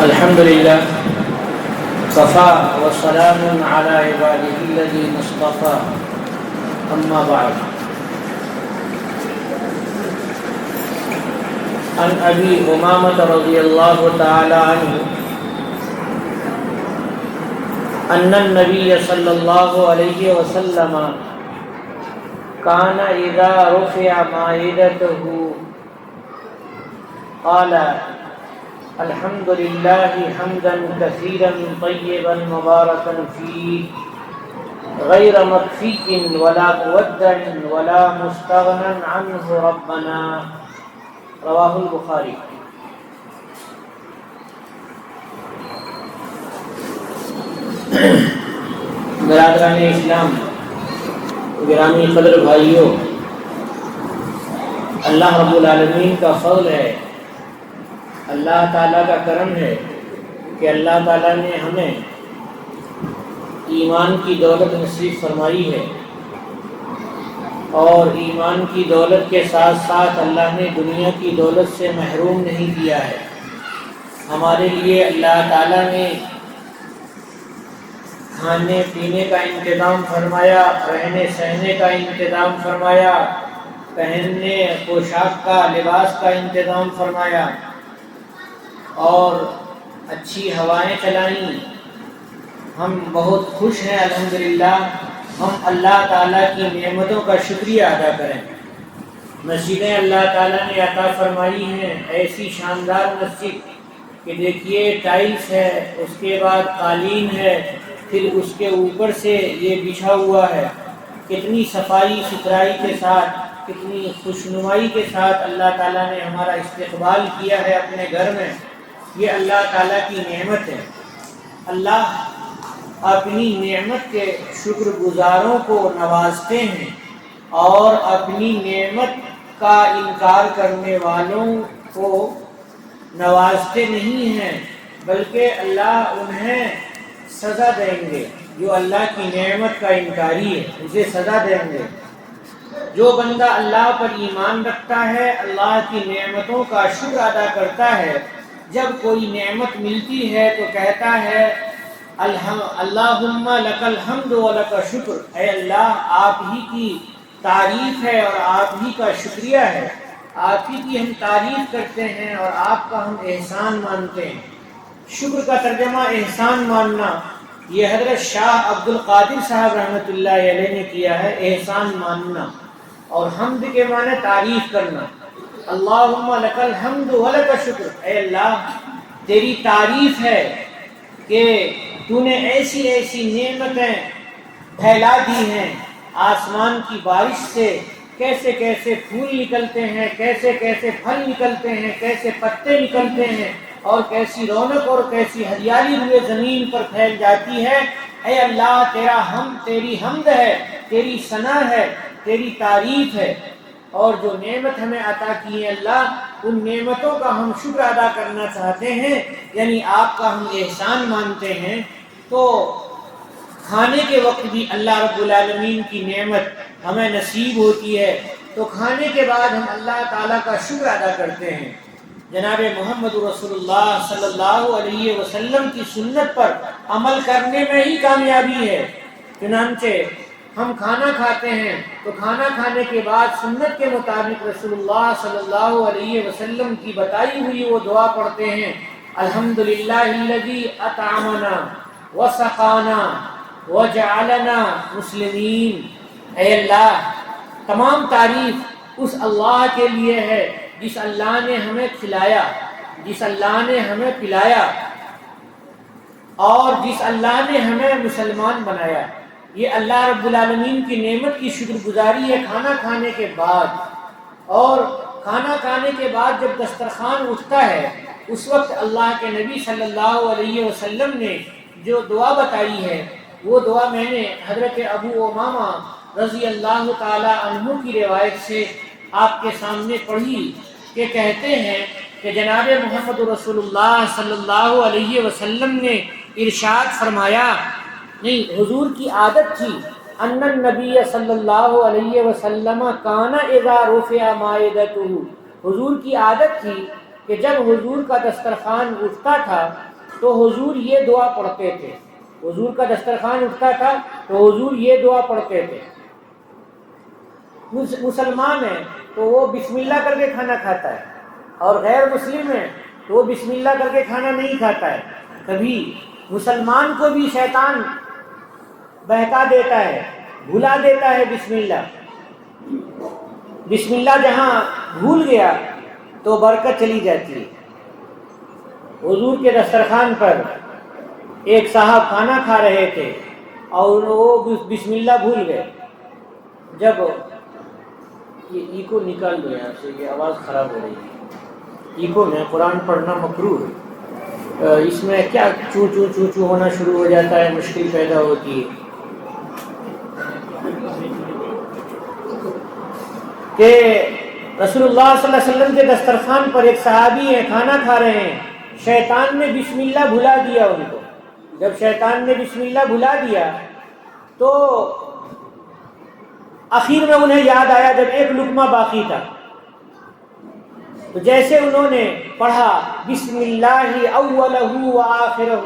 الحمد لله وكفى وسلام على عباده الذين اصطفى أما بعد. عن أبي أمامة رضي الله تعالى عنه أن النبي صلى الله عليه وسلم كان إذا رفع مائدته قال الحمد لله حمدا كثيرا طيبا مباركا فيه غير مكفي ولا مودع ولا مستغنى عنه ربنا. رواہ البخاری. برادران اسلام، گرامی قدر بھائیوں، اللہ رب العالمین کا فضل ہے، اللہ تعالیٰ کا کرم ہے کہ اللہ تعالیٰ نے ہمیں ایمان کی دولت نصیب فرمائی ہے، اور ایمان کی دولت کے ساتھ ساتھ اللہ نے دنیا کی دولت سے محروم نہیں کیا ہے. ہمارے لیے اللہ تعالیٰ نے کھانے پینے کا انتظام فرمایا، رہنے سہنے کا انتظام فرمایا، پہننے پوشاک کا لباس کا انتظام فرمایا، اور اچھی ہوائیں چلائیں. ہم بہت خوش ہیں الحمدللہ. ہم اللہ تعالیٰ کی نعمتوں کا شکریہ ادا کریں. مسجدیں اللہ تعالیٰ نے عطا فرمائی ہیں، ایسی شاندار مسجد کہ دیکھیے ٹائلس ہے، اس کے بعد قالین ہے، پھر اس کے اوپر سے یہ بچھا ہوا ہے. کتنی صفائی ستھرائی کے ساتھ، کتنی خوشنمائی کے ساتھ اللہ تعالیٰ نے ہمارا استقبال کیا ہے اپنے گھر میں. یہ اللہ تعالیٰ کی نعمت ہے. اللہ اپنی نعمت کے شکر گزاروں کو نوازتے ہیں، اور اپنی نعمت کا انکار کرنے والوں کو نوازتے نہیں ہیں، بلکہ اللہ انہیں سزا دیں گے. جو اللہ کی نعمت کا انکاری ہے اسے سزا دیں گے. جو بندہ اللہ پر ایمان رکھتا ہے، اللہ کی نعمتوں کا شکر ادا کرتا ہے، جب کوئی نعمت ملتی ہے تو کہتا ہے اللہم لک الحمد و لک شکر. اے اللہ، آپ ہی کی تعریف ہے اور آپ ہی کا شکریہ ہے. آپ ہی کی ہم تعریف کرتے ہیں اور آپ کا ہم احسان مانتے ہیں. شکر کا ترجمہ احسان ماننا یہ حضرت شاہ عبد القادر صاحب رحمۃ اللہ علیہ نے کیا ہے. احسان ماننا، اور حمد کے معنی تعریف کرنا. اللہم لک الحمد و لک شکر. اے اللہ، تیری تعریف ہے کہ تو نے ایسی ایسی نعمتیں پھیلا دی ہیں. آسمان کی بارش سے کیسے کیسے پھول نکلتے ہیں، کیسے کیسے پھل نکلتے ہیں، کیسے پتے نکلتے ہیں، اور کیسی رونق اور کیسی ہریالی ہوئے زمین پر پھیل جاتی ہے. اے اللہ، تیری حمد ہے، تیری ثنا ہے، تیری تعریف ہے. اور جو نعمت ہمیں عطا کی ہے اللہ، ان نعمتوں کا ہم شکر ادا کرنا چاہتے ہیں، یعنی آپ کا ہم احسان مانتے ہیں. تو کھانے کے وقت بھی اللہ رب العالمین کی نعمت ہمیں نصیب ہوتی ہے، تو کھانے کے بعد ہم اللہ تعالیٰ کا شکر ادا کرتے ہیں. جناب محمد رسول اللہ صلی اللہ علیہ وسلم کی سنت پر عمل کرنے میں ہی کامیابی ہے. چنانچہ ہم کھانا کھاتے ہیں تو کھانا کھانے کے بعد سنت کے مطابق رسول اللہ صلی اللہ علیہ وسلم کی بتائی ہوئی وہ دعا پڑھتے ہیں. الحمدللہ الذی اطعمنا وسقانا وجعلنا مسلمین. اے اللہ، تمام تعریف اس اللہ کے لیے ہے جس اللہ نے ہمیں کھلایا، جس اللہ نے ہمیں پلایا، اور جس اللہ نے ہمیں مسلمان بنایا. یہ اللہ رب العالمین کی نعمت کی شکر گزاری ہے کھانا کھانے کے بعد. اور کھانا کھانے کے بعد جب دسترخوان اٹھتا ہے، اس وقت اللہ کے نبی صلی اللہ علیہ وسلم نے جو دعا بتائی ہے، وہ دعا میں نے حضرت ابو امامہ رضی اللہ تعالی عنہ کی روایت سے آپ کے سامنے پڑھی کہ کہتے ہیں کہ جناب محمد رسول اللہ صلی اللہ علیہ وسلم نے ارشاد فرمایا، نہیں، حضور کی عادت تھی، ان النبی صلی اللہ علیہ وسلم کان اذا رفع مائدتہ، حضور کی عادت تھی کہ جب حضور کا دسترخوان اٹھتا تھا تو حضور یہ دعا پڑھتے تھے. حضور کا دسترخوان اٹھتا تھا تو حضور یہ دعا پڑھتے تھے. مسلمان ہے تو وہ بسم اللہ کر کے کھانا کھاتا ہے، اور غیر مسلم ہے تو وہ بسم اللہ کر کے کھانا نہیں کھاتا ہے. کبھی مسلمان کو بھی شیطان بہکا دیتا ہے، بھلا دیتا ہے بسم اللہ. بسم اللہ جہاں بھول گیا تو برکت چلی جاتی ہے. حضور کے دسترخوان پر ایک صاحب کھانا کھا رہے تھے اور وہ بسم اللہ بھول گئے. جب یہ ایکو نکال دو یہاں سے، یہ آواز خراب ہو رہی ہے. ایکو میں قرآن پڑھنا مکروہ ہے، اس میں کیا چو چو چو چو ہونا شروع ہو جاتا ہے، مشکل پیدا ہوتی ہے. کہ رسول اللہ صلی اللہ علیہ وسلم کے دسترخوان پر ایک صحابی ہیں، کھانا کھا رہے ہیں، شیطان نے بسم اللہ بھلا دیا ان کو. جب شیطان نے بسم اللہ بھلا دیا تو آخر میں انہیں یاد آیا جب ایک لقمہ باقی تھا، تو جیسے انہوں نے پڑھا بسم اللہ اولہ و آخرہ،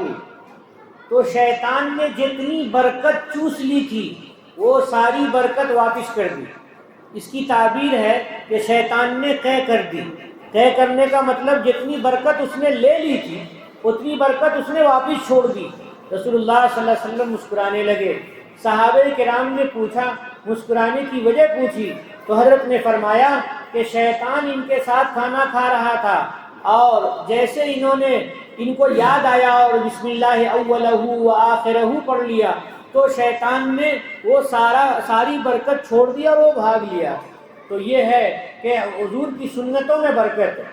تو شیطان نے جتنی برکت چوس لی تھی وہ ساری برکت واپس کر دی. اس کی تعبیر ہے کہ شیطان نے قے کر دی. قے کرنے کا مطلب جتنی برکت اس نے لے لی تھی اتنی برکت اس نے واپس چھوڑ دی. رسول اللہ صلی اللہ علیہ وسلم مسکرانے لگے. صحابہ کرام نے پوچھا، مسکرانے کی وجہ پوچھی، تو حضرت نے فرمایا کہ شیطان ان کے ساتھ کھانا کھا رہا تھا، اور جیسے انہوں نے ان کو یاد آیا اور بسم اللہ اولہ و آخرہ پڑھ لیا تو شیطان نے وہ ساری برکت چھوڑ دیا اور وہ بھاگ لیا. تو یہ ہے کہ حضور کی سنتوں میں برکت ہے.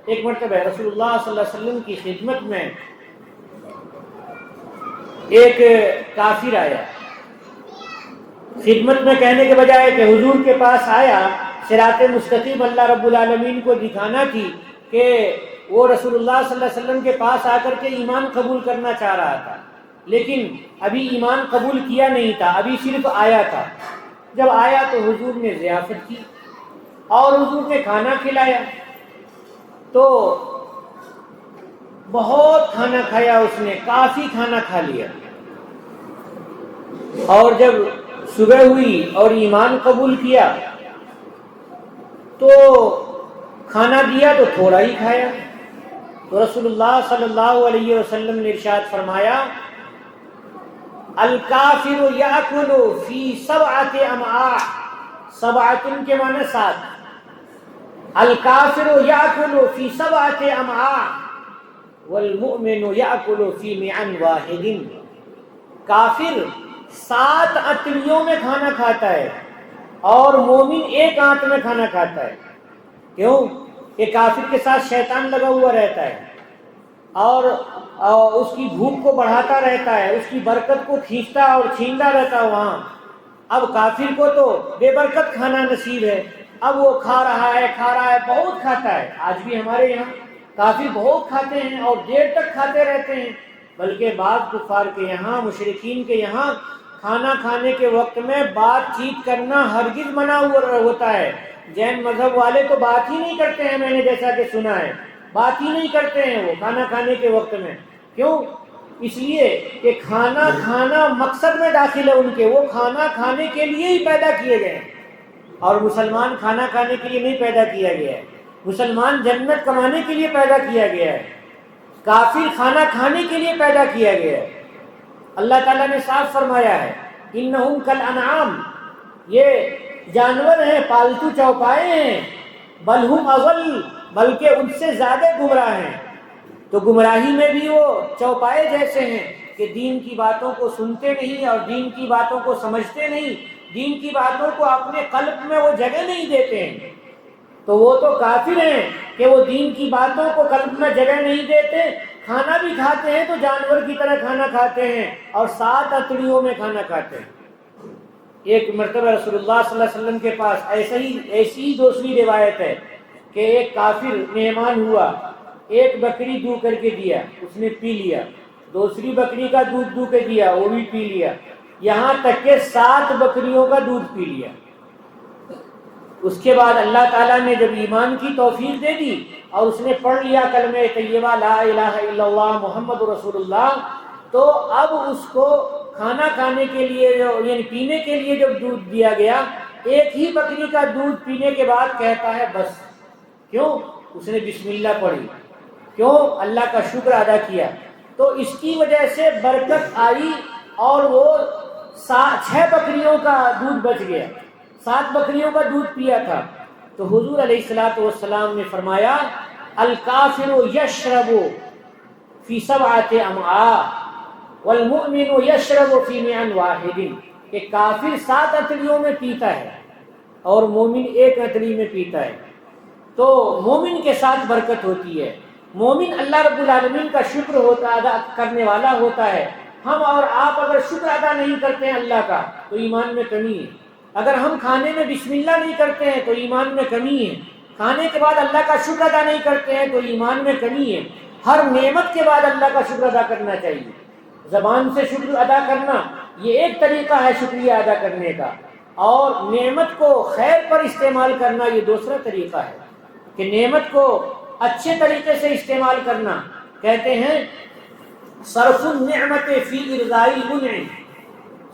ایک مرتبہ رسول اللہ صلی اللہ علیہ وسلم کی خدمت میں ایک کافر آیا. خدمت میں کہنے کے بجائے کہ حضور کے پاس آیا، صراط مستقیم اللہ رب العالمین کو دکھانا تھی کہ وہ رسول اللہ صلی اللہ علیہ وسلم کے پاس آ کر کے ایمان قبول کرنا چاہ رہا تھا، لیکن ابھی ایمان قبول کیا نہیں تھا، ابھی صرف آیا تھا. جب آیا تو حضور نے ضیافت کی اور حضور نے کھانا کھلایا. تو بہت کھانا کھایا، اس نے کافی کھانا کھا لیا. اور جب صبح ہوئی اور ایمان قبول کیا تو کھانا دیا تو تھوڑا ہی کھایا. تو رسول اللہ صلی اللہ علیہ وسلم نے ارشاد فرمایا، الکافر یاکل فی سبعۃ امعاء، سبعۃ کے معنی 7، الکافر یاکل فی سبعۃ امعاء والمؤمن یاکل فی معن واحد. کافر 7 اتڑیوں میں کھانا کھاتا ہے اور مومن ایک آنت میں کھانا کھاتا ہے. کیوں؟ کہ کافر کے ساتھ شیطان لگا ہوا رہتا ہے اور اس کی بھوک کو بڑھاتا رہتا ہے، اس کی برکت کو کھینچتا اور چھینتا رہتا ہے وہاں. اب کافر کو تو بے برکت کھانا نصیب ہے، اب وہ کھا رہا ہے بہت کھاتا ہے. آج بھی ہمارے یہاں کافر بہت کھاتے ہیں اور دیر تک کھاتے رہتے ہیں. بلکہ بعض کفار کے یہاں، مشرکین کے یہاں کھانا کھانے کے وقت میں بات چیت کرنا ہرگز منع ہوتا ہے. جین مذہب والے تو بات ہی نہیں کرتے ہیں، میں نے جیسا کہ سنا ہے، بات ہی نہیں کرتے ہیں وہ کھانا کھانے کے وقت میں. کیوں؟ اس لیے کہ کھانا کھانا مقصد میں داخل ہے ان کے، وہ کھانا کھانے کے لیے ہی پیدا کیے گئے ہیں. اور مسلمان کھانا کھانے کے لیے نہیں پیدا کیا گیا ہے، مسلمان جنت کمانے کے لیے پیدا کیا گیا ہے. کافر کھانا کھانے کے لیے پیدا کیا گیا ہے. اللہ تعالیٰ نے صاف فرمایا ہے، انہم کالانعام، یہ جانور ہیں، پالتو چوپائے ہیں، بل ہم اضل، بلکہ ان سے زیادہ گمراہ ہیں. تو گمراہی میں بھی وہ چوپائے جیسے ہیں کہ دین کی باتوں کو سنتے نہیں اور دین کی باتوں کو سمجھتے نہیں، دین کی باتوں کو اپنے قلب میں وہ جگہ نہیں دیتے ہیں. تو وہ تو کافر ہیں کہ وہ دین کی باتوں کو قلب میں جگہ نہیں دیتے. کھانا بھی کھاتے ہیں تو جانور کی طرح کھانا کھاتے ہیں اور 7 اتڑیوں میں کھانا کھاتے ہیں. ایک مرتبہ رسول اللہ صلی اللہ علیہ وسلم کے پاس ایسی ہی دوسری روایت ہے کہ ایک کافر مہمان ہوا، ایک بکری دو کر کے دیا، اس نے پی لیا، دوسری بکری کا دودھ دو کے دیا، وہ بھی پی لیا، یہاں تک کہ 7 بکریوں کا دودھ پی لیا. اس کے بعد اللہ تعالیٰ نے جب ایمان کی توفیق دے دی اور اس نے پڑھ لیا کلمہ طیبہ لا الہ الا اللہ محمد رسول اللہ، تو اب اس کو کھانا کھانے کے لیے یعنی پینے کے لیے جب دودھ دیا گیا، ایک ہی بکری کا دودھ پینے کے بعد کہتا ہے بس. کیوں؟ اس نے بسم اللہ پڑھی. کیوں؟ اللہ کا شکر ادا کیا. تو اس کی وجہ سے برکت آئی اور وہ 6 بکریوں کا دودھ بچ گیا، 7 بکریوں کا دودھ پیا تھا. تو حضور علیہ الصلوۃ والسلام نے فرمایا الکافر یشرب فی 7 امعاء والمؤمن یشرب فی مع واحد، کہ کافر 7 اتڑیوں میں پیتا ہے اور مومن 1 اتڑی میں پیتا ہے. تو مومن کے ساتھ برکت ہوتی ہے. مومن اللہ رب العالمین کا شکر ادا کرنے والا ہوتا ہے. ہم اور آپ اگر شکر ادا نہیں کرتے ہیں اللہ کا تو ایمان میں کمی ہے. اگر ہم کھانے میں بسم اللہ نہیں کرتے ہیں تو ایمان میں کمی ہے. کھانے کے بعد اللہ کا شکر ادا نہیں کرتے ہیں تو ایمان میں کمی ہے. ہر نعمت کے بعد اللہ کا شکر ادا کرنا چاہیے. زبان سے شکر ادا کرنا یہ ایک طریقہ ہے شکریہ ادا کرنے کا، اور نعمت کو خیر پر استعمال کرنا یہ دوسرا طریقہ ہے کہ نعمت کو اچھے طریقے سے استعمال کرنا. کہتے ہیں صرف النعمت فی ارضاء المنعم،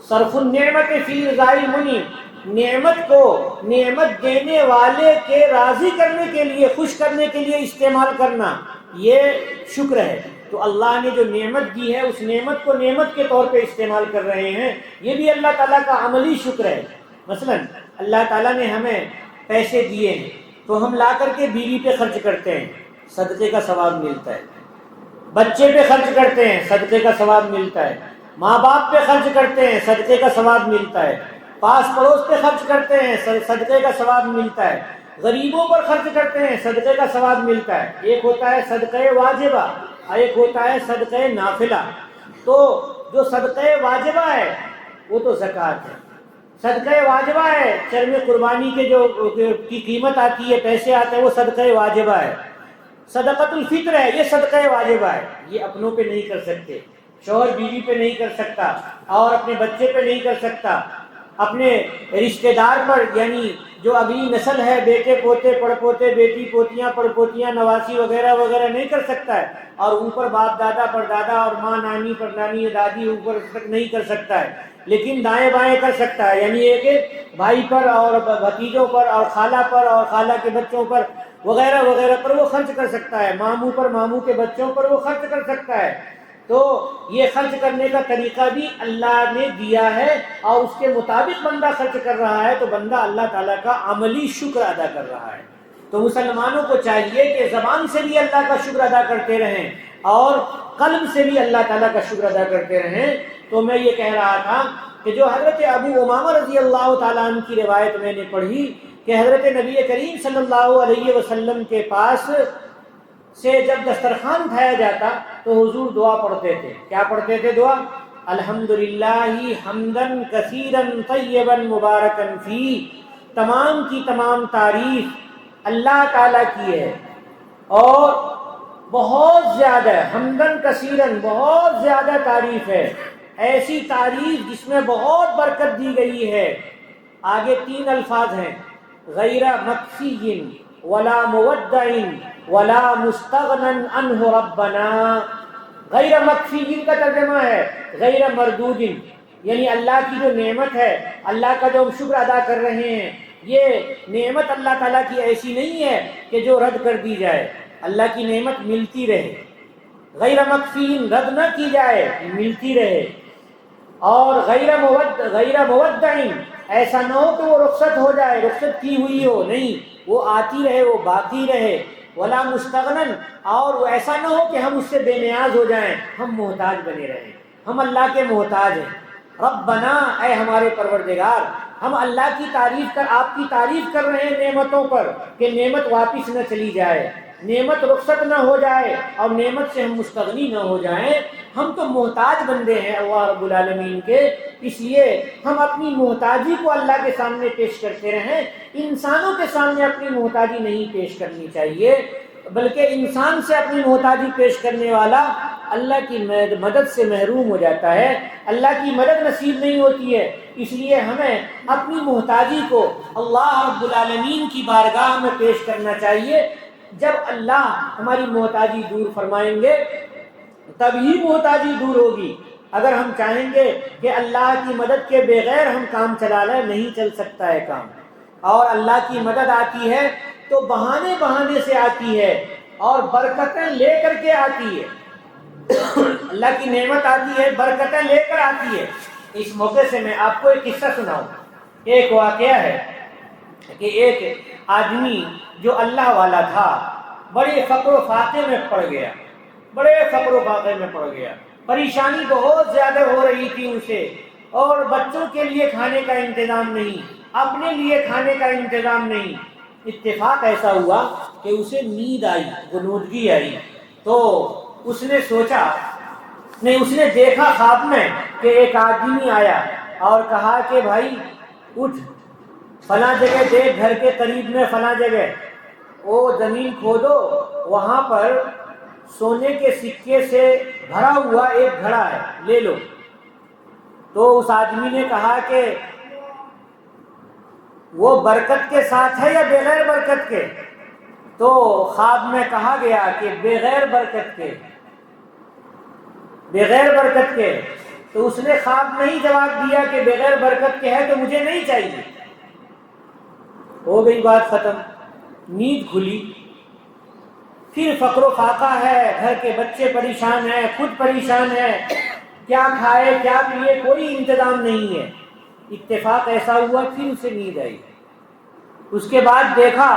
صرف النعمت فی ارضاء المنعم، نعمت کو نعمت دینے والے کے راضی کرنے کے لیے، خوش کرنے کے لیے استعمال کرنا، یہ شکر ہے. تو اللہ نے جو نعمت دی ہے اس نعمت کو نعمت کے طور پہ استعمال کر رہے ہیں، یہ بھی اللہ تعالیٰ کا عملی شکر ہے. مثلا اللہ تعالیٰ نے ہمیں پیسے دیے ہیں تو ہم لا کر کے بیوی پہ خرچ کرتے ہیں، صدقے کا ثواب ملتا ہے. بچے پہ خرچ کرتے ہیں، صدقے کا ثواب ملتا ہے. ماں باپ پہ خرچ کرتے ہیں، صدقے کا ثواب ملتا ہے. پاس پڑوس پہ خرچ کرتے ہیں، صدقے کا ثواب ملتا ہے. غریبوں پر خرچ کرتے ہیں، صدقے کا ثواب ملتا ہے. ایک ہوتا ہے صدقہ واجبہ، ایک ہوتا ہے صدقہ نافلہ. تو جو صدقہ واجبہ ہے وہ تو زکوٰۃ ہے. صدقہ واجبہ ہے، چرم قربانی کے جو کی قیمت آتی ہے، پیسے آتے ہیں، وہ صدقہ واجبہ ہے. صدقۃ الفطر ہے، یہ صدقہ واجبہ ہے. یہ اپنوں پہ نہیں کر سکتے، شوہر بیوی پہ نہیں کر سکتا، اور اپنے بچے پہ نہیں کر سکتا، اپنے رشتہ دار پر یعنی جو اگلی نسل ہے، بیٹے پوتے پڑ پوتے، بیٹی پوتیاں پڑ پوتیاں، نواسی وغیرہ وغیرہ نہیں کر سکتا ہے. اور اوپر باپ دادا پر دادا اور ماں نانی پر نانی دادی اوپر تک نہیں کر سکتا ہے، لیکن دائیں بائیں کر سکتا ہے. یعنی ایک بھائی پر اور بھتیجوں پر اور خالہ پر اور خالہ کے بچوں پر وغیرہ وغیرہ پر وہ خرچ کر سکتا ہے. ماموں پر ماموں کے بچوں پر وہ خرچ کر سکتا ہے. تو یہ خرچ کرنے کا طریقہ بھی اللہ نے دیا ہے، اور اس کے مطابق بندہ خرچ کر رہا ہے تو بندہ اللہ تعالیٰ کا عملی شکر ادا کر رہا ہے. تو مسلمانوں کو چاہیے کہ زبان سے بھی اللہ کا شکر ادا کرتے رہیں اور قلب سے بھی اللہ تعالیٰ کا شکر ادا کرتے رہیں. تو میں یہ کہہ رہا تھا کہ جو حضرت ابو امامہ رضی اللہ تعالیٰ عنہ کی روایت میں نے پڑھی کہ حضرت نبی کریم صلی اللہ علیہ وسلم کے پاس سے جب دسترخوان اٹھایا جاتا تو حضور دعا پڑھتے تھے. کیا پڑھتے تھے دعا؟ الحمدللہ حمدن کثیرن طیبا مبارکن فی، تمام کی تمام تعریف اللہ تعالیٰ کی ہے، اور بہت زیادہ حمدن کثیرن، بہت زیادہ تعریف ہے، ایسی تعریف جس میں بہت برکت دی گئی ہے. آگے 3 الفاظ ہیں، غیر مکفی ولا مودع ولا مستغنن عنہ ربنا. غیر مکفی کا ترجمہ ہے غیر مردود، یعنی اللہ کی جو نعمت ہے، اللہ کا جو ہم شکر ادا کر رہے ہیں، یہ نعمت اللہ تعالیٰ کی ایسی نہیں ہے کہ جو رد کر دی جائے. اللہ کی نعمت ملتی رہے، غیر مکفی رد نہ کی جائے، ملتی رہے. اور غیر مودع، ایسا نہ ہو کہ وہ رخصت ہو جائے، رخصت کی ہوئی ہو، نہیں، وہ آتی رہے، وہ باقی رہے. ولا مستغنن، اور وہ ایسا نہ ہو کہ ہم اس سے بے نیاز ہو جائیں، ہم محتاج بنے رہیں. ہم اللہ کے محتاج ہیں. ربنا، اے ہمارے پروردگار، ہم اللہ کی تعریف کر، آپ کی تعریف کر رہے ہیں نعمتوں پر کہ نعمت واپس نہ چلی جائے، نعمت رخصت نہ ہو جائے، اور نعمت سے ہم مستغنی نہ ہو جائیں. ہم تو محتاج بندے ہیں اللہ رب العالمین کے، اس لیے ہم اپنی محتاجی کو اللہ کے سامنے پیش کرتے رہیں. انسانوں کے سامنے اپنی محتاجی نہیں پیش کرنی چاہیے، بلکہ انسان سے اپنی محتاجی پیش کرنے والا اللہ کی مدد سے محروم ہو جاتا ہے، اللہ کی مدد نصیب نہیں ہوتی ہے. اس لیے ہمیں اپنی محتاجی کو اللہ رب العالمین کی بارگاہ میں پیش کرنا چاہیے. جب اللہ ہماری محتاجی دور فرمائیں گے تبھی محتاجی دور ہوگی۔ اگر ہم چاہیں گے کہ اللہ کی مدد کے بغیر ہم کام چلا لیں، نہیں چل سکتا ہے کام۔ اور اللہ کی مدد آتی ہے تو بہانے بہانے سے آتی ہے اور برکتیں لے کر کے آتی ہے۔ اللہ کی نعمت آتی ہے، برکتیں لے کر آتی ہے۔ اس موقع سے میں آپ کو ایک قصہ سناؤں۔ ایک واقعہ ہے کہ ایک آدمی جو اللہ والا تھا بڑے فقر و فاقے میں پڑ گیا، بڑے فقر و فاقے میں پڑ گیا، پریشانی بہت زیادہ ہو رہی تھی اسے، اور بچوں کے لیے کھانے کا انتظام نہیں، اپنے لیے کھانے کا انتظام نہیں۔ اتفاق ایسا ہوا کہ اسے نیند آئی، غنودگی آئی، تو اس نے سوچا، نہیں، اس نے دیکھا خواب میں کہ ایک آدمی آیا اور کہا کہ بھائی اٹھ، فلاں جگہ دیکھ، گھر کے قریب میں فلاں جگہ وہ زمین کھودو، وہاں پر سونے کے سکے سے بھرا ہوا ایک گھڑا ہے، لے لو۔ تو اس آدمی نے کہا کہ وہ برکت کے ساتھ ہے یا بغیر برکت کے؟ تو خواب میں کہا گیا کہ بغیر برکت کے، بغیر برکت کے۔ تو اس نے خواب میں ہی جواب دیا کہ بغیر برکت کے ہے تو مجھے نہیں چاہیے۔ ہو گئی بات ختم، نیند کھلی۔ پھر فقر و فاقہ ہے، گھر کے بچے پریشان ہیں، خود پریشان ہے، کیا کھائے کیا پیے کوئی انتظام نہیں ہے۔ اتفاق ایسا ہوا پھر اسے نیند آئی۔ اس کے بعد دیکھا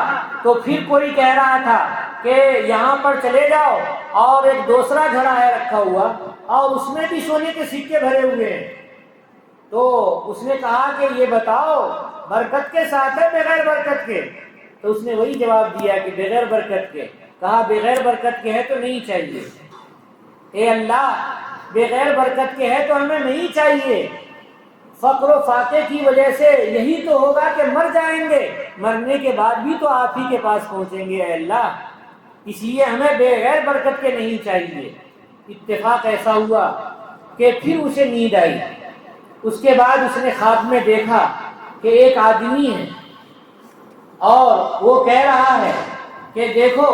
تو پھر کوئی کہہ رہا تھا کہ یہاں پر چلے جاؤ، اور ایک دوسرا گھڑا ہے رکھا ہوا اور اس میں بھی سونے کے سکے بھرے ہوئے ہیں۔ تو اس نے کہا کہ یہ بتاؤ برکت کے ساتھ ہے بغیر برکت کے؟ تو اس نے وہی جواب دیا کہ بغیر برکت کے۔ کہا بغیر برکت کے ہے تو نہیں چاہیے۔ اے اللہ، بغیر برکت کے ہے تو ہمیں نہیں چاہیے۔ فقر و فاقے کی وجہ سے یہی تو ہوگا کہ مر جائیں گے، مرنے کے بعد بھی تو آپ ہی کے پاس پہنچیں گے اے اللہ، اس لیے ہمیں بغیر برکت کے نہیں چاہیے۔ اتفاق ایسا ہوا کہ پھر اسے نیند آئی۔ اس کے بعد اس نے خواب میں دیکھا کہ ایک آدمی ہے اور وہ کہہ رہا ہے کہ دیکھو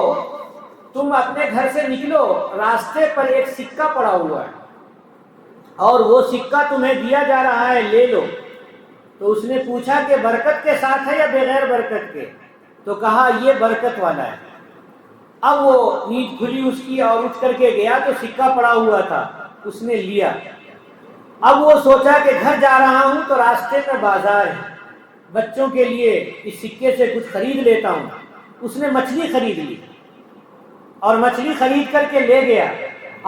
تم اپنے گھر سے نکلو، راستے پر ایک سکہ پڑا ہوا ہے اور وہ سکہ تمہیں دیا جا رہا ہے، لے لو۔ تو اس نے پوچھا کہ برکت کے ساتھ ہے یا بغیر برکت کے؟ تو کہا یہ برکت والا ہے۔ اب وہ نیند کھلی اس کی اور اٹھ کر کے گیا تو سکہ پڑا ہوا تھا، اس نے لیا۔ اب وہ سوچا کہ گھر جا رہا ہوں تو راستے میں بازار ہے، بچوں کے لیے اس سکے سے کچھ خرید لیتا ہوں۔ اس نے مچھلی خرید لی اور مچھلی خرید کر کے لے گیا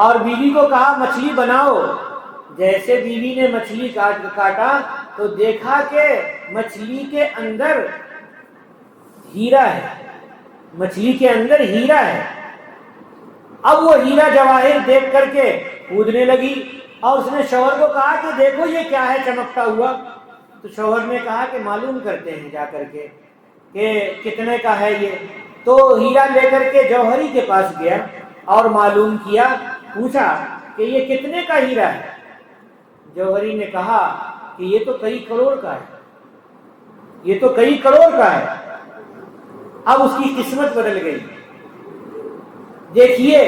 اور بیوی کو کہا مچھلی بناؤ۔ جیسے بیوی نے مچھلی کاٹا تو دیکھا کہ مچھلی کے اندر ہیرا ہے، مچھلی کے اندر ہیرا ہے۔ اب وہ ہیرا جواہر دیکھ کر کے کودنے لگی اور اس نے شوہر کو کہا کہ دیکھو یہ کیا ہے چمکتا ہوا۔ تو شوہر نے کہا کہ معلوم کرتے ہیں جا کر کے کہ کتنے کا ہے یہ۔ تو ہیرا لے کر کے جوہری کے پاس گیا اور معلوم کیا، پوچھا کہ یہ کتنے کا ہیرا ہے؟ جوہری نے کہا کہ یہ تو کئی کروڑ کا ہے، یہ تو کئی کروڑ کا ہے۔ اب اس کی قسمت بدل گئی۔ دیکھیے،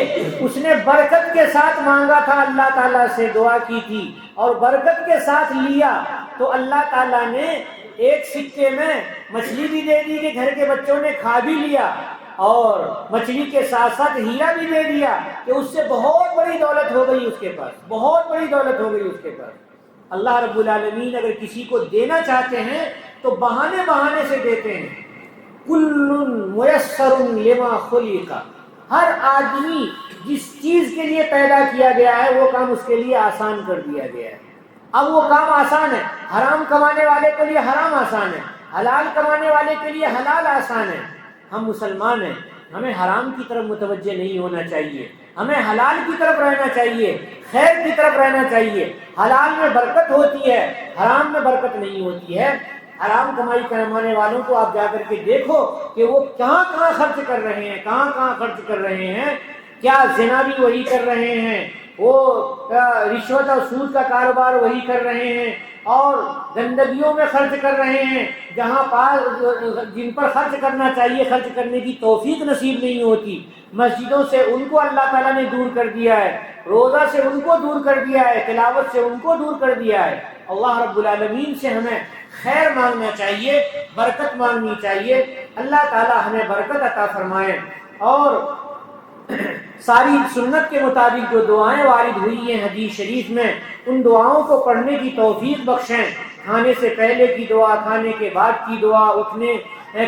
اس نے برکت کے ساتھ مانگا تھا، اللہ تعالیٰ سے دعا کی تھی اور برکت کے ساتھ لیا تو اللہ تعالیٰ نے ایک سکے میں مچھلی بھی دے دی کہ گھر کے بچوں نے کھا بھی لیا، اور مچھلی کے ساتھ ساتھ ہیرا بھی دے دیا کہ اس سے بہت بڑی دولت ہو گئی اس کے پاس، بہت بڑی دولت ہو گئی اس کے پاس۔ اللہ رب العالمین اگر کسی کو دینا چاہتے ہیں تو بہانے بہانے سے دیتے ہیں۔ کل میسر لما خلق، ہر آدمی جس چیز کے لیے پیدا کیا گیا ہے وہ کام اس کے لیے آسان کر دیا گیا ہے۔ اب وہ کام آسان ہے، حرام کمانے والے کے لیے حرام آسان ہے، حلال کمانے والے کے لیے حلال آسان ہے۔ ہم مسلمان ہیں، ہمیں حرام کی طرف متوجہ نہیں ہونا چاہیے، ہمیں حلال کی طرف رہنا چاہیے، خیر کی طرف رہنا چاہیے۔ حلال میں برکت ہوتی ہے، حرام میں برکت نہیں ہوتی ہے۔ حرام کمائی کمانے والوں کو آپ جا کر کے دیکھو کہ وہ کہاں کہاں خرچ کر رہے ہیں، کہاں کہاں خرچ کر رہے ہیں۔ کیا زنا بھی وہی کر رہے ہیں، وہ رشوت اور سود کا کاروبار وہی کر رہے ہیں، اور گندگیوں میں خرچ کر رہے ہیں، جہاں جن پر خرچ کرنا چاہیے خرچ کرنے کی توفیق نصیب نہیں ہوتی، مسجدوں سے ان کو اللہ تعالیٰ نے دور کر دیا ہے، روزہ سے ان کو دور کر دیا ہے، تلاوت سے ان کو دور کر دیا ہے۔ اللہ رب العالمین سے ہمیں خیر مانگنا چاہیے، برکت مانگنی چاہیے، اللہ تعالیٰ ہمیں برکت عطا فرمائے، اور ساری سنت کے مطابق جو دعائیں وارد ہوئی ہیں حدیث شریف میں، ان دعاؤں کو پڑھنے کی توفیق بخشیں۔ کھانے سے پہلے کی دعا، کھانے کے بعد کی دعا، اٹھنے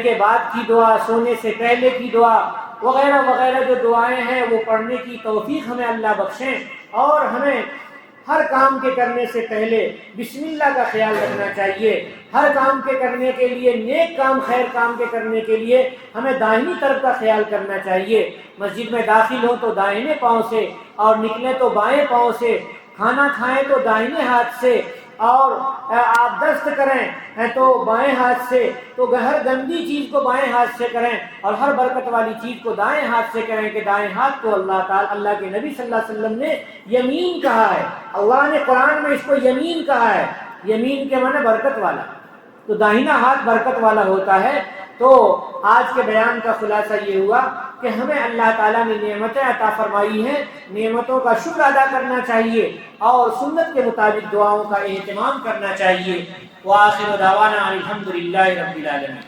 کے بعد کی دعا، سونے سے پہلے کی دعا وغیرہ وغیرہ جو دعائیں ہیں وہ پڑھنے کی توفیق ہمیں اللہ بخشیں، اور ہمیں ہر کام کے کرنے سے پہلے بسم اللہ کا خیال رکھنا چاہیے۔ ہر کام کے کرنے کے لیے، نیک کام خیر کام کے کرنے کے لیے ہمیں داہنی طرف کا خیال کرنا چاہیے۔ مسجد میں داخل ہوں تو دائیں پاؤں سے، اور نکلیں تو بائیں پاؤں سے، کھانا کھائیں تو دائیں ہاتھ سے، اور آپ دست کریں تو بائیں ہاتھ سے، تو ہر گندی چیز کو بائیں ہاتھ سے کریں، اور ہر برکت والی چیز کو دائیں ہاتھ سے کریں، کہ دائیں ہاتھ کو اللہ کے نبی صلی اللہ علیہ وسلم نے یمین کہا ہے، اللہ نے قرآن میں اس کو یمین کہا ہے، یمین کے معنی برکت والا، تو داہنا ہاتھ برکت والا ہوتا ہے۔ تو آج کے بیان کا خلاصہ یہ ہوا کہ ہمیں اللہ تعالیٰ نے نعمتیں عطا فرمائی ہیں، نعمتوں کا شکر ادا کرنا چاہیے، اور سنت کے مطابق دعاؤں کا اہتمام کرنا چاہیے۔ وآخر دعوانا الحمد للہ رب العالمین۔